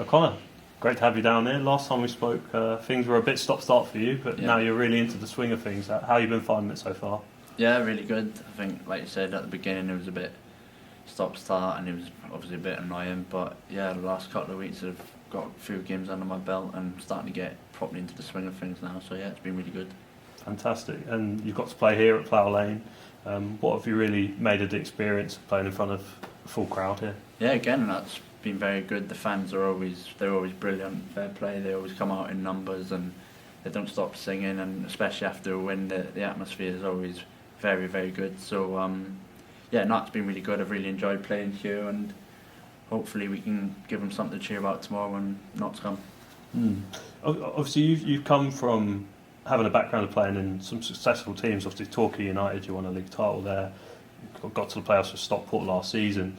Connor, great to have you down here. Last time we spoke, things were a bit stop-start for you, but now you're really into the swing of things. How have you been finding it so far? Yeah, really good. I think, like you said, at the beginning it was a bit stop-start and it was obviously a bit annoying, but yeah, the last couple of weeks I've got a few games under my belt and starting to get properly into the swing of things now, so yeah, it's been really good. Fantastic. And you've got to play here at Plough Lane. What have you really made of the experience of playing in front of a full crowd here? Yeah, again, that's been very good. The fans are always brilliant, fair play. They always come out in numbers and they don't stop singing, and especially after a win, the atmosphere is always very, very good. So yeah, no, it's been really good. I've really enjoyed playing here, and hopefully we can give them something to cheer about tomorrow when Notts come. Obviously, you've come from having a background of playing in some successful teams. Obviously, Torquay United, you won a league title there. You got to the playoffs with Stockport last season.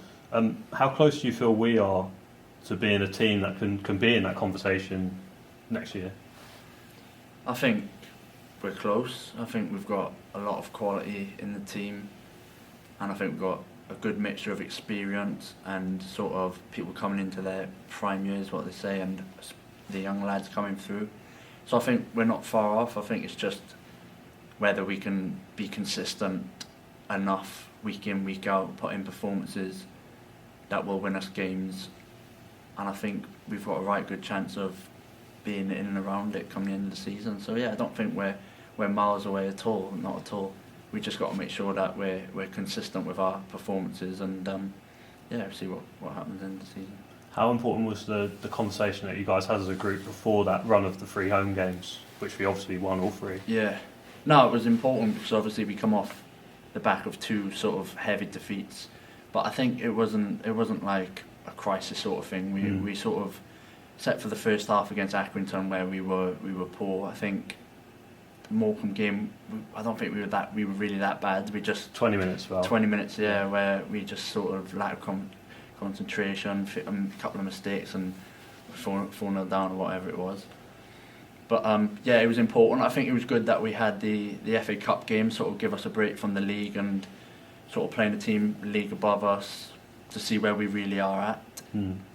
How close do you feel we are to being a team that can be in that conversation next year? I think we're close. I think we've got a lot of quality in the team, and I think we've got a good mixture of experience and sort of people coming into their prime years, what they say, and the young lads coming through. So I think we're not far off. I think it's just whether we can be consistent enough week in, week out, put in performances that will win us games, and I think we've got a right good chance of being in and around it come the end of the season. So yeah, I don't think we're miles away at all, not at all. We just got to make sure that we're consistent with our performances, and yeah, see what happens in the season. How important was the conversation that you guys had as a group before that run of the 3 home games, which we obviously won all 3? Yeah, no, it was important because obviously we come off the back of 2 sort of heavy defeats, but I think it wasn't like a crisis sort of thing. We sort of, except for the first half against Accrington where we were poor. I think the Morecambe game, I don't think we were really that bad. We just 20 minutes, well. 20 minutes, yeah, where we just sort of lack of concentration, a couple of mistakes, and 4-0 down or whatever it was. But yeah, it was important. I think it was good that we had the FA Cup game sort of give us a break from the league and sort of playing a team league above us to see where we really are at.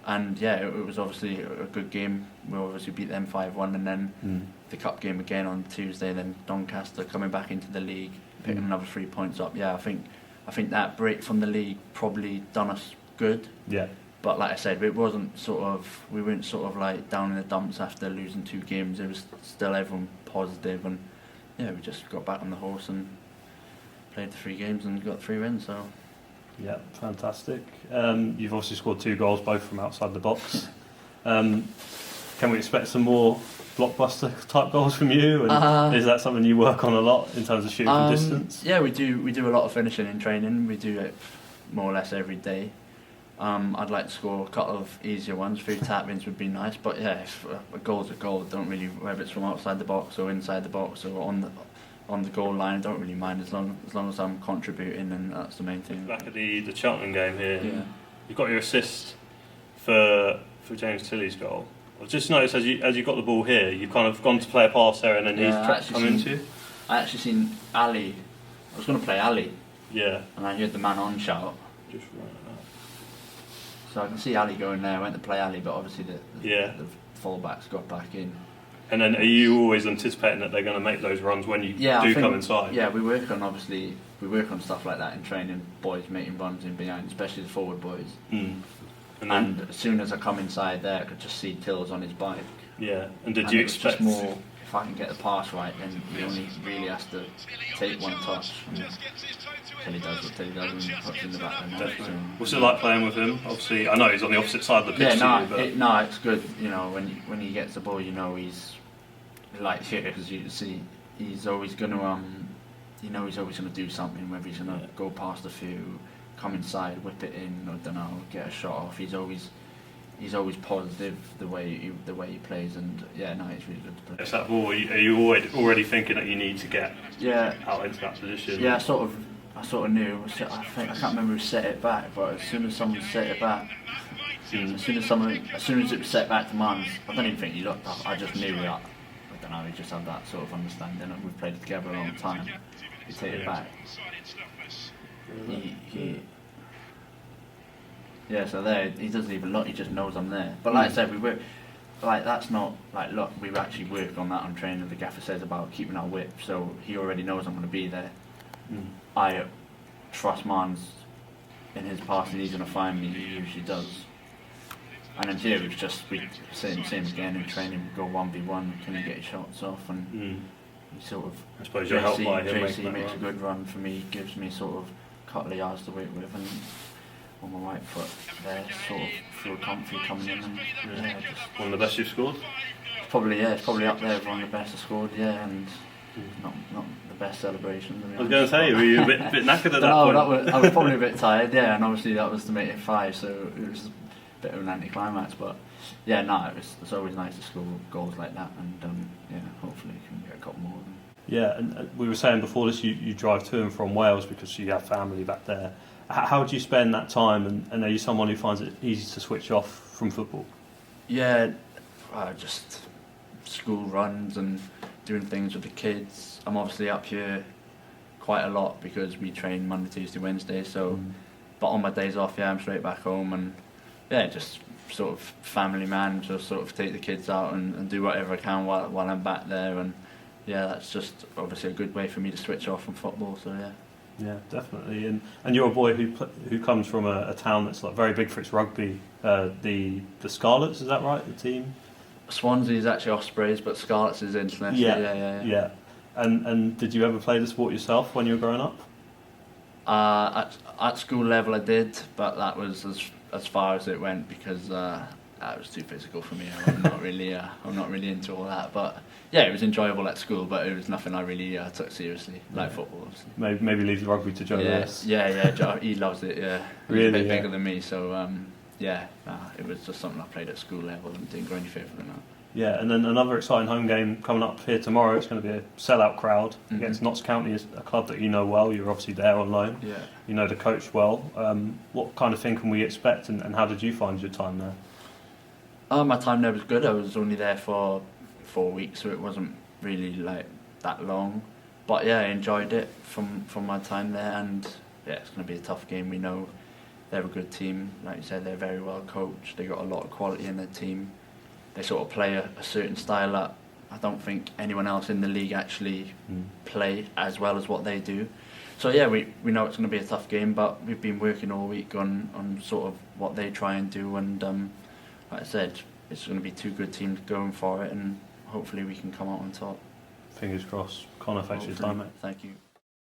And yeah, it was obviously a good game. We obviously beat them 5-1, and then the cup game again on Tuesday. Then Doncaster coming back into the league, picking another 3 points up. Yeah, I think that break from the league probably done us good. Yeah. But like I said, we weren't sort of like down in the dumps after losing 2 games. It was still everyone positive, and yeah, we just got back on the horse and played the 3 games and got 3 wins. So. Yeah, fantastic. You've obviously scored 2 goals, both from outside the box. Can we expect some more blockbuster type goals from you? And is that something you work on a lot in terms of shooting from distance? Yeah, we do a lot of finishing in training. We do it more or less every day. I'd like to score a couple of easier ones. 3 tap-ins would be nice, but yeah, if a goal's a goal. Don't really, whether it's from outside the box or inside the box or on the goal line, I don't really mind as long as I'm contributing, and that's the main thing. Back at the Cheltenham game here, you got your assist for James Tilley's goal. I've just noticed as you got the ball here, you've kind of gone to play a pass there, and then he's come into you. I actually seen Ali. I was going to play Ali. Yeah. And I heard the man on shout. Just right like that. So I can see Ali going there. I went to play Ali, but obviously the full-backs got back in. And then are you always anticipating that they're going to make those runs when you come inside? Yeah, we work on stuff like that in training, boys making runs in behind, especially the forward boys. And as soon as I come inside there, I could just see Tills on his bike. Yeah, and did you expect... Just more, if I can get the pass right, then he only really has to take one touch. Till he does what he does and puts in the back of the net. What's it like playing with him? Obviously, I know he's on the opposite side of the pitch. Yeah, it's good. You know, when he gets the ball, you know he's like here, because you see he's always going to he's always going to do something. Whether he's going to go past a few, come inside, whip it in, I don't know, get a shot off. He's always positive the way he plays, and yeah, no, it's really good to play. It's that ball. Are you already thinking that you need to get out into that position? Yeah, I sort of knew. I can't remember who set it back, but as soon as someone set it back, as soon as it was set back to mine, I don't even think he looked up. I just knew that. I don't know. He just had that sort of understanding, and we've played together a long time. He take it back. Yeah, so there, he doesn't even look, he just knows I'm there. But like I said, we work, like that's not, like look, we actually work on that on training. The gaffer says about keeping our whip, so he already knows I'm going to be there. I trust Mans in his passing, he's going to find me, he usually does. And then here it's just, we same again in training, we go 1v1, can you get your shots off, and he sort of, I suppose you're helped by him JC makes a good run for me, gives me sort of a couple of yards to work with, and on my right foot there, sort of feel comfy coming in, and just One of the best you've scored? it's probably up there with one of the best I scored, and not the best celebration. I was going to say, were you a bit knackered at that point? I was probably a bit tired, and obviously that was to make it 5, so it was a bit of an anticlimax, but it's always nice to score goals like that, and hopefully you can get a couple more of them. Yeah, and we were saying before this, you drive to and from Wales because you have family back there. How do you spend that time, and are you someone who finds it easy to switch off from football? Yeah, just school runs and doing things with the kids. I'm obviously up here quite a lot because we train Monday, Tuesday, Wednesday, so but on my days off, I'm straight back home, and just sort of family man, just sort of take the kids out and do whatever I can while I'm back there, and that's just obviously a good way for me to switch off from football, so Yeah, definitely. And you're a boy who comes from a town that's like very big for its rugby. The Scarlets, is that right? The team. Swansea is actually Ospreys, but Scarlets is international. Yeah. And did you ever play the sport yourself when you were growing up? At school level, I did, but that was as far as it went because that was too physical for me. I'm not really into all that. But it was enjoyable at school, but it was nothing I really took seriously, like football, obviously. Maybe leave the rugby to Joe Lewis. Yeah, he loves it. Yeah, he's really, a bit bigger than me, so it was just something I played at school level and didn't go any further than that. Yeah, and then another exciting home game coming up here tomorrow. It's going to be a sellout crowd against Notts County, a club that you know well. You're obviously there on loan. Yeah. You know the coach well. What kind of thing can we expect, and how did you find your time there? My time there was good. I was only there for 4 weeks, so it wasn't really like that long. But I enjoyed it from my time there, and it's going to be a tough game. We know they're a good team. Like you said, they're very well coached. They got a lot of quality in their team. They sort of play a certain style that I don't think anyone else in the league actually play as well as what they do. So we know it's going to be a tough game, but we've been working all week on sort of what they try and do, and like I said, it's going to be 2 good teams going for it, and hopefully we can come out on top. Fingers crossed. Connor, thanks for your time, mate. Thank you.